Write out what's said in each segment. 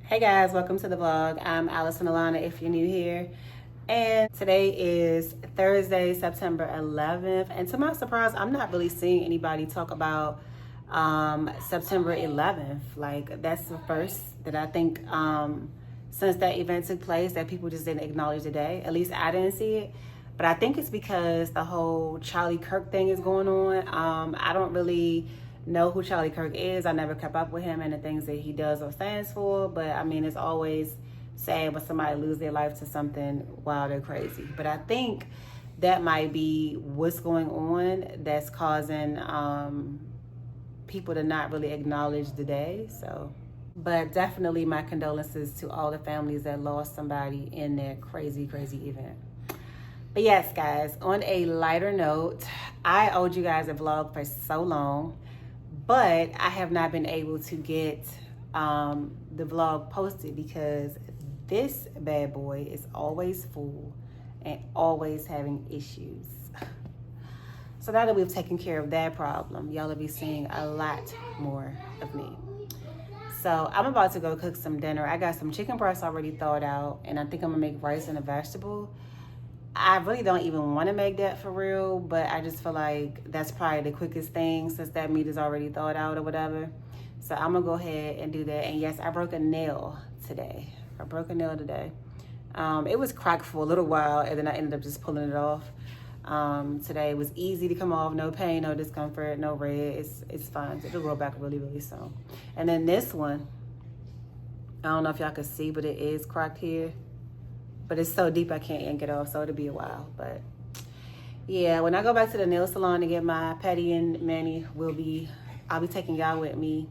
Hey guys, welcome to the vlog. I'm Allison, Alanna if you're new here. And today is Thursday, September 11th. And to my surprise, I'm not really seeing anybody talk about September 11th. Like, that's the first that I think since that event took place that people just didn't acknowledge the day. At least I didn't see it. But I think it's because the whole Charlie Kirk thing is going on. I don't really know who Charlie Kirk is. I never kept up with him and the things that he does or stands for. But I mean, it's always sad when somebody lose their life to something wild or crazy. But I think that might be what's going on that's causing people to not really acknowledge the day. So, but definitely my condolences to all the families that lost somebody in that crazy event. But yes, guys, on a lighter note, I owed you guys a vlog for so long, but I have not been able to get the vlog posted because this bad boy is always full and always having issues. So now that we've taken care of that problem, y'all will be seeing a lot more of me. So I'm about to go cook some dinner. I got some chicken breasts already thawed out, and I think I'm gonna make rice and a vegetable. I really don't even want to make that for real, but I just feel like that's probably the quickest thing since that meat is already thawed out or whatever. So I'm gonna go ahead and do that. And yes, I broke a nail today. It was cracked for a little while, and then I ended up just pulling it off. Today it was easy to come off, no pain, no discomfort, no red. It's fine. It'll grow back really soon. And then this one, I don't know if y'all can see, but it is cracked here. But it's so deep I can't yank it off, so it'll be a while. But yeah, when I go back to the nail salon to get my pedi and mani, I'll be taking y'all with me.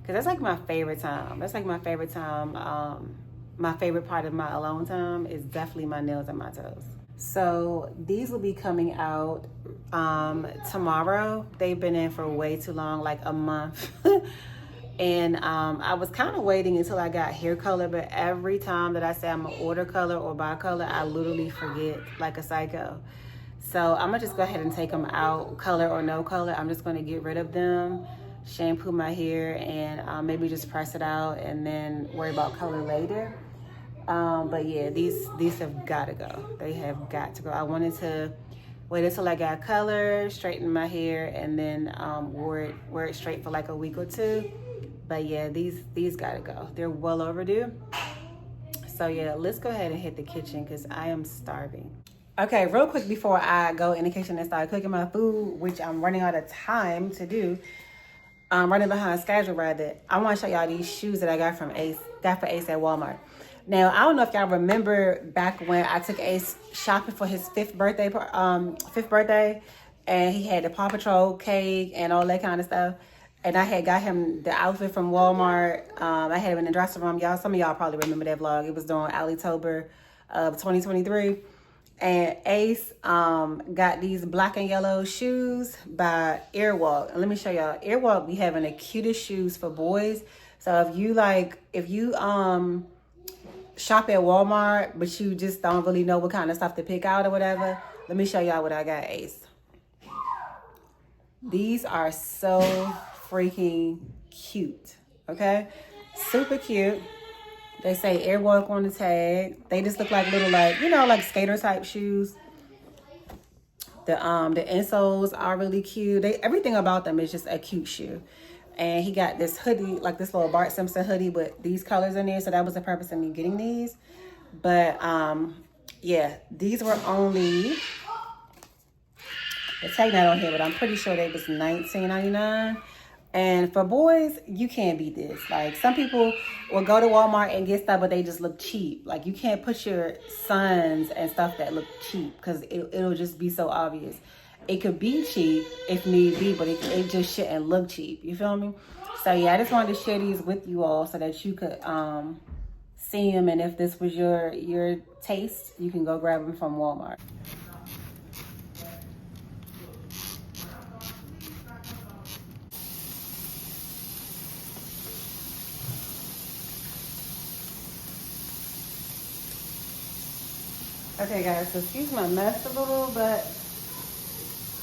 Cause that's like my favorite time. My favorite part of my alone time is definitely my nails and my toes. So these will be coming out tomorrow. They've been in for way too long, like a month. And I was kind of waiting until I got hair color, but every time that I say I'm gonna order color or buy color, I literally forget like a psycho. So I'm gonna just go ahead and take them out, color or no color. I'm just gonna get rid of them, shampoo my hair, and maybe just press it out and then worry about color later. But yeah, these have got to go. They have got to go. I wanted to wait until I got color, straighten my hair, and then wear it straight for like a week or two. But yeah, these gotta go. They're well overdue. So yeah, let's go ahead and hit the kitchen because I am starving. Okay, real quick before I go in the kitchen and start cooking my food, which I'm running out of time to do. I'm running behind schedule rather. I want to show y'all these shoes that I got for Ace at Walmart. Now, I don't know if y'all remember back when I took Ace shopping for his fifth birthday, and he had the Paw Patrol cake and all that kind of stuff. And I had got him the outfit from Walmart. I had him in the dressing room. Some of y'all probably remember that vlog. It was during October of 2023. And Ace got these black and yellow shoes by Airwalk. And let me show y'all. Airwalk be having the cutest shoes for boys. So if you shop at Walmart, but you just don't really know what kind of stuff to pick out or whatever, let me show y'all what I got Ace. These are so freaking cute, okay? Super cute. They say Airwalk on the tag. They just look like little, like skater type shoes. The insoles are really cute. Everything about them is just a cute shoe. And he got this hoodie, like this little Bart Simpson hoodie with these colors in there. So that was the purpose of me getting these. But yeah, these were only, the tag not on here, but I'm pretty sure they was $19.99. And for boys, you can't beat this. Like, some people will go to Walmart and get stuff, but they just look cheap. Like, you can't put your sons and stuff that look cheap because it'll just be so obvious. It could be cheap if need be, but it just shouldn't look cheap. You feel me? So, yeah, I just wanted to share these with you all so that you could see them. And if this was your taste, you can go grab them from Walmart. Okay, guys, so excuse my mess a little, but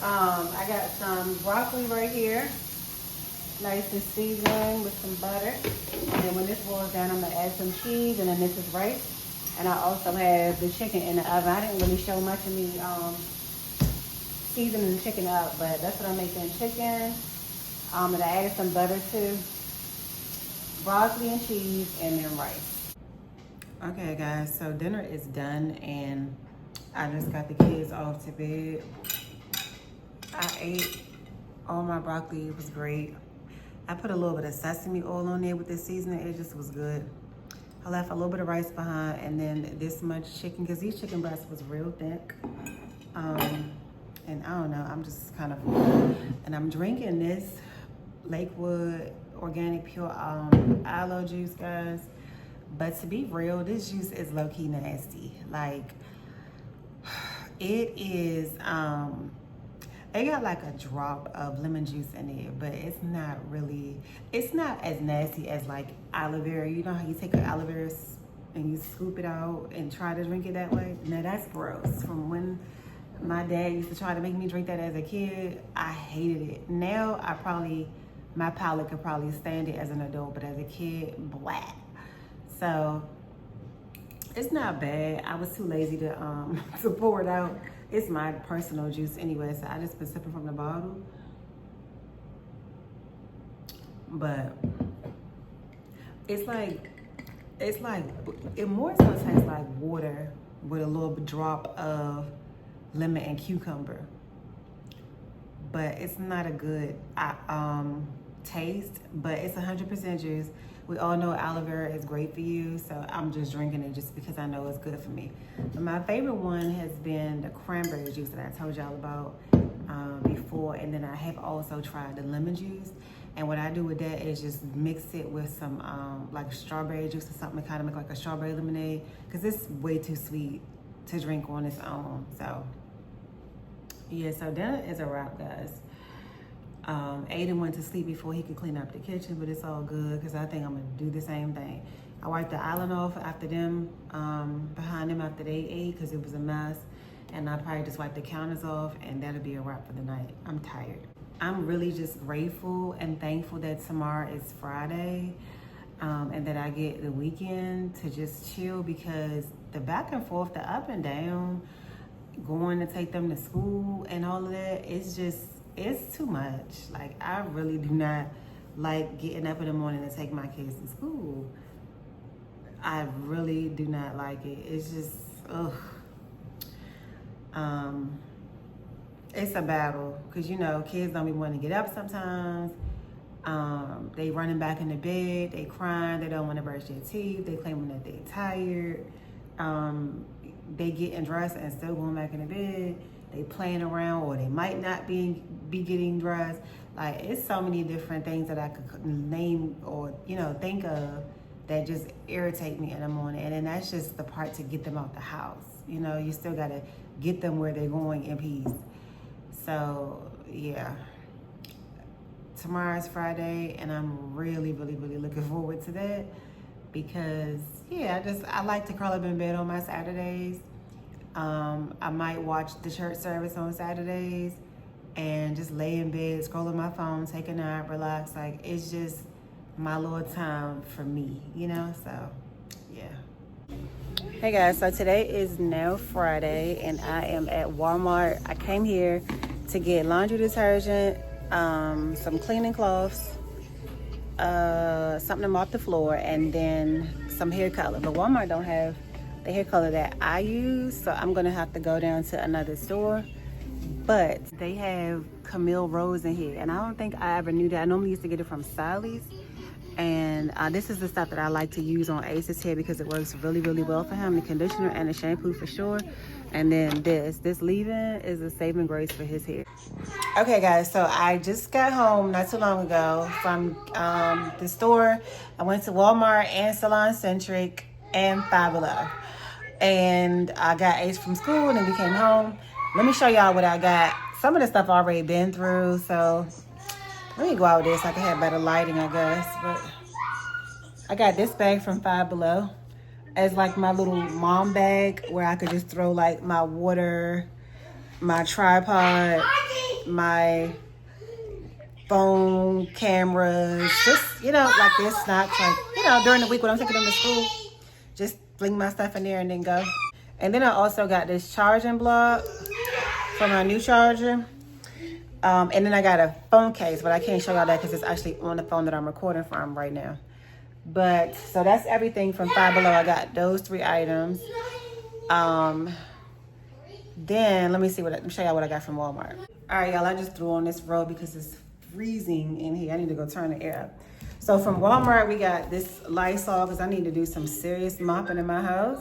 I got some broccoli right here. Nice and seasoned with some butter. And then when this boils down, I'm gonna add some cheese, and then this is rice. And I also have the chicken in the oven. I didn't really show much of me seasoning the chicken up, but that's what I'm making, chicken. And I added some butter too. Broccoli and cheese, and then rice. Okay guys, so dinner is done and I just got the kids off to bed. I ate all my broccoli, it was great. I put a little bit of sesame oil on there with the seasoning, it just was good. I left a little bit of rice behind and then this much chicken, because these chicken breasts was real thick. And I don't know, I'm just kind of full. And I'm drinking this Lakewood organic pure aloe juice, guys. But to be real, this juice is low-key nasty. Like, it is, it got like a drop of lemon juice in it, but it's not really, it's not as nasty as like aloe vera. You know how you take an aloe vera and you scoop it out and try to drink it that way? Now that's gross. From when my dad used to try to make me drink that as a kid, I hated it. Now my palate could probably stand it as an adult, but as a kid, blah. So it's not bad. I was too lazy to to pour it out. It's my personal juice anyway, so I just been sipping from the bottle. But it more so tastes like water with a little drop of lemon and cucumber. But it's not a good taste, but it's 100% juice. We all know aloe vera is great for you, so I'm just drinking it just because I know it's good for me. But my favorite one has been the cranberry juice that I told y'all about before, and then I have also tried the lemon juice. And what I do with that is just mix it with some like strawberry juice or something to kind of make like a strawberry lemonade, because it's way too sweet to drink on its own. So yeah, so dinner is a wrap, guys. Aiden went to sleep before he could clean up the kitchen, but it's all good because I think I'm gonna do the same thing. I wiped the island off after them, behind them after they ate, because it was a mess. And I probably just wipe the counters off, and that'll be a wrap for the night. I'm tired. I'm really just grateful and thankful that tomorrow is Friday, and that I get the weekend to just chill, because the back and forth, the up and down, going to take them to school and all of that, it's too much. Like, I really do not like getting up in the morning to take my kids to school. I really do not like it. It's just, ugh. It's a battle, because you know, kids don't be wanting to get up sometimes. They running back in the bed, they crying, they don't want to brush their teeth, they claiming that they're tired. They getting dressed and still going back in the bed. They playing around, or they might not be getting dressed. Like, it's so many different things that I could name or, you know, think of that just irritate me in the morning. And then that's just the part to get them out the house. You know, you still gotta get them where they're going in peace. So yeah, tomorrow's Friday, and I'm really, really, really looking forward to that, because yeah, I like to curl up in bed on my Saturdays. I might watch the church service on Saturdays and just lay in bed, scroll on my phone, take a nap, relax. Like, it's just my little time for me, you know? So, yeah. Hey guys, so today is now Friday and I am at Walmart. I came here to get laundry detergent, some cleaning cloths, something to mop the floor, and then some hair color. But Walmart don't have the hair color that I use, so I'm gonna have to go down to another store. But they have Camille Rose in here, and I don't think I ever knew that. I normally used to get it from Sally's, and this is the stuff that I like to use on Ace's hair because it works really, really well for him, the conditioner and the shampoo for sure. And then this leave-in is a saving grace for his hair. Okay guys, so I just got home not too long ago from the store. I went to Walmart and Salon Centric and Five Below. And I got Ace from school, and then we came home. Let me show y'all what I got. Some of the stuff I already been through, so let me go out with this so I can have better lighting, I guess. But I got this bag from Five Below as like my little mom bag, where I could just throw like my water, my tripod, my phone, cameras, just, you know, like their snacks, like, you know, during the week when I'm taking them to school, just fling my stuff in there and then go. And then I also got this charging block for my new charger. And then I got a phone case, but I can't show y'all that because it's actually on the phone that I'm recording from right now. But, so that's everything from Five Below. I got those 3 items. Then, let me show y'all what I got from Walmart. All right, y'all, I just threw on this robe because it's freezing in here. I need to go turn the air up. So from Walmart, we got this Lysol because I need to do some serious mopping in my house.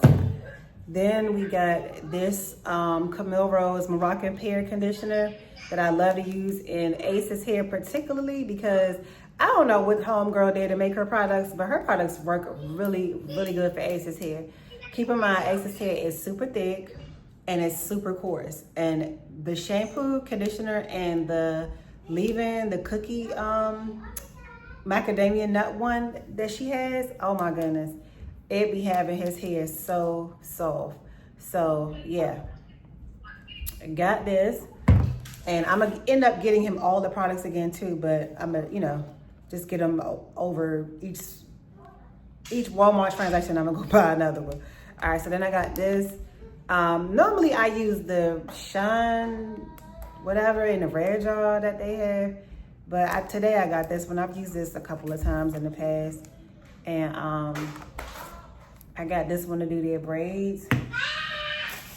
Then we got this Camille Rose Moroccan Pear Conditioner that I love to use in Ace's hair, particularly because I don't know what homegirl did to make her products, but her products work really, really good for Ace's hair. Keep in mind, Ace's hair is super thick and it's super coarse. And the shampoo, conditioner, and the leave-in, the cookie macadamia nut one that she has, oh my goodness, it be having his hair so soft. So yeah, I got this, and I'm gonna end up getting him all the products again too, but I'm gonna, you know, just get them over each Walmart transaction. I'm gonna go buy another one. All right, so then I got this. Normally I use the Shine whatever in the red jar that they have, but today I got this one. I've used this a couple of times in the past, and I got this one to do their braids.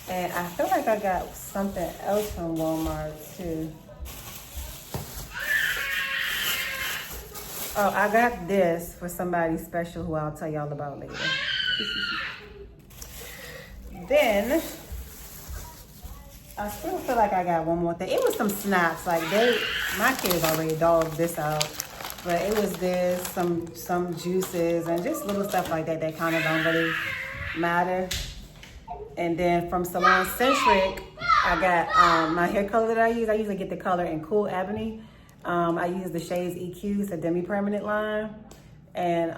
And I feel like I got something else from Walmart too. Oh, I got this for somebody special who I'll tell y'all about later. Then, I still feel like I got one more thing. It was some snacks. Like my kids already dogged this out. But it was this, some juices, and just little stuff like that that kind of don't really matter. And then from Salon Centric, I got my hair color that I use. I usually get the color in Cool Ebony. I use the shades EQ, it's a demi-permanent line. And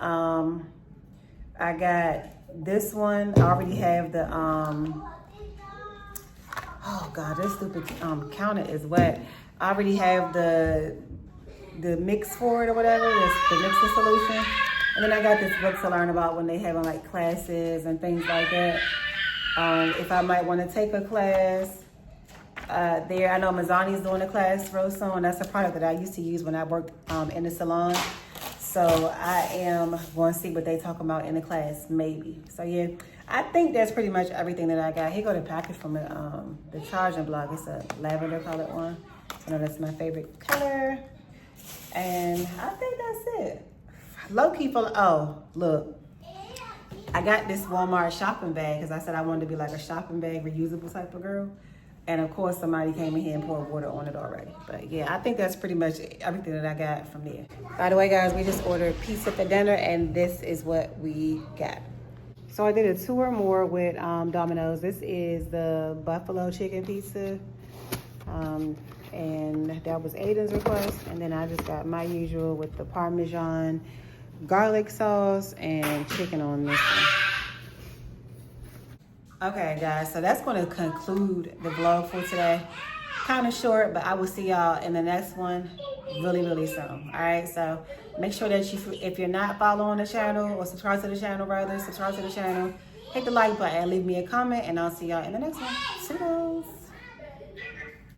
I got this one. I already have the, oh God, this stupid counter is wet. I already have the mix for it or whatever, the mixing solution. And then I got this book to learn about when they having like classes and things like that. If I might want to take a class there. I know Mazzani's doing a class real soon. That's a product that I used to use when I worked in the salon. So I am going to see what they talk about in the class, maybe. So yeah, I think that's pretty much everything that I got. Here go the package from the charging block. It's a lavender colored one. I know that's my favorite color. And I think that's it. Low-key full of, oh, look. I got this Walmart shopping bag because I said I wanted to be like a shopping bag, reusable type of girl. And of course, somebody came in here and poured water on it already. But yeah, I think that's pretty much everything that I got from there. By the way, guys, we just ordered pizza for dinner, and this is what we got. So I did a 2 or more with Domino's. This is the buffalo chicken pizza. And that was Aiden's request. And then I just got my usual with the Parmesan garlic sauce and chicken on this one. Okay, guys, so that's going to conclude the vlog for today. Kind of short, but I will see y'all in the next one really, really soon. All right, so make sure that if you're not following the channel or subscribe to the channel, rather, subscribe to the channel, hit the like button, leave me a comment, and I'll see y'all in the next one. Toodles.